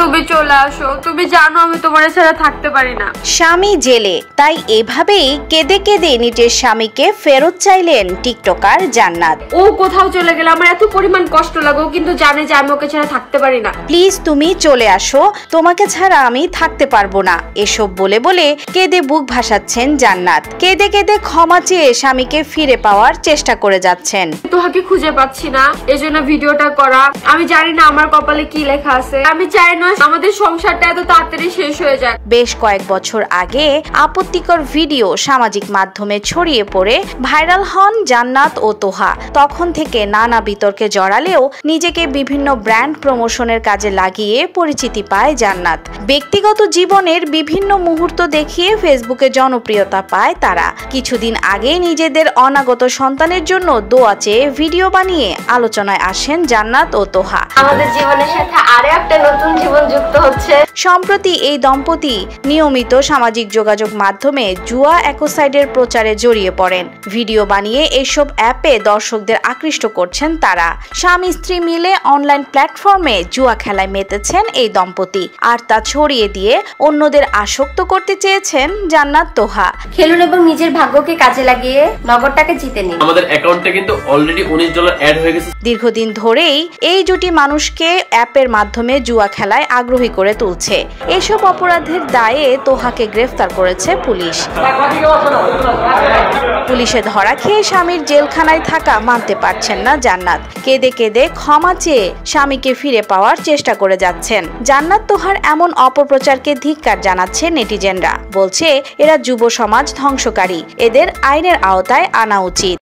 তুমি চলে আসো, তুমি জানো আমি তোমার ছাড়া থাকতে পারি না। স্বামী জেলে, তাই এভাবেই কেঁদে কেঁদে নিজের স্বামীকে ফেরত চাইলেন টিকটকার জান্নাত। ও কোথাও চলে গেলে আমার এত পরিমাণ কষ্ট লাগে, ও কিন্তু জানে যে আমি ওকে ছাড়া থাকতে পারি না। প্লিজ তুমি চলে আসো, তোমাকে ছাড়া আমি থাকতে পারবো না, এসব বলে বলে কেঁদে বুক ভাসাচ্ছেন জান্নাত। কেঁদে কেঁদে ক্ষমা চেয়ে স্বামীকে ফিরে পাওয়ার চেষ্টা করে যাচ্ছেন। তোহাকে খুঁজে পাচ্ছি না, এজন্য ভিডিওটা করা। আমি জানি না আমার কপালে কি লেখা আছে, আমি চাই না আমাদের সংসারটা এত তাড়াতাড়ি শেষ হয়ে যাক। বেশ কয়েক বছর আগে আপত্তিকর ভিডিও সামাজিক মাধ্যমে ছড়িয়ে পড়ে ভাইরাল হন জান্নাত ও তোহা। তখন থেকে নানা বিতর্কে জড়ালেও নিজেকে বিভিন্ন ব্র্যান্ড প্রমোশনের কাজে লাগিয়ে পরিচিতি পায় জান্নাত। ব্যক্তিগত জীবনের বিভিন্ন মুহূর্ত দেখিয়ে ফেসবুকে জনপ্রিয়তা পায় তারা। কিছুদিন আগে নিজেদের অনাগত সন্তানের জন্য দোয়া চেয়ে ভিডিও বানিয়ে আলোচনায় আসেন জান্নাত ও তোহা। আমাদের জীবনের সাথে আরো একটা নতুন জীবন যুক্ত হচ্ছে। সম্প্রতি এই দম্পতি নিয়মিত সামাজিক যোগাযোগ মাধ্যমে জুয়া অ্যাকোসাইডের প্রচারে জড়িয়ে পড়েন। ভিডিও বানিয়ে এইসব অ্যাপে দর্শকদের আকৃষ্ট করছেন তারা। স্বামী স্ত্রী মিলে অনলাইন প্ল্যাটফর্মে জুয়া খেলায় মেতেছেন এই দম্পতি, আর তা ছড়িয়ে দিয়ে অন্যদের আসক্ত করতে চেয়েছেন জান্নাত তোহা। খেলুন এবং নিজের ভাগ্যকে কাজে লাগিয়ে নগদ টাকা জিতে নিন। আমাদের অ্যাকাউন্টে কিন্তু অলরেডি $19 অ্যাড হয়ে গেছে। দীর্ঘদিন ধরেই এই জুটি মানুষকে অ্যাপের মাধ্যমে জুয়া খেলায় আগ্রহী করে তুলছে। এসব অপরাধের দায়ে তোহাকে গ্রেফতার করেছে পুলিশ। পুলিশে ধরা খেয়ে স্বামীর জেলখানায় থাকা মানতে পারছেন না জান্নাত। কেঁদে কেঁদে ক্ষমা চেয়ে স্বামীকে ফিরে পাওয়ার চেষ্টা করে যাচ্ছেন। জান্নাত তোহার এমন অপপ্রচারকে ধিক্কার জানাচ্ছে নেটিজেনরা, বলছে এরা যুব সমাজ ধ্বংসকারী, এদের আইনের আওতায় আনা উচিত।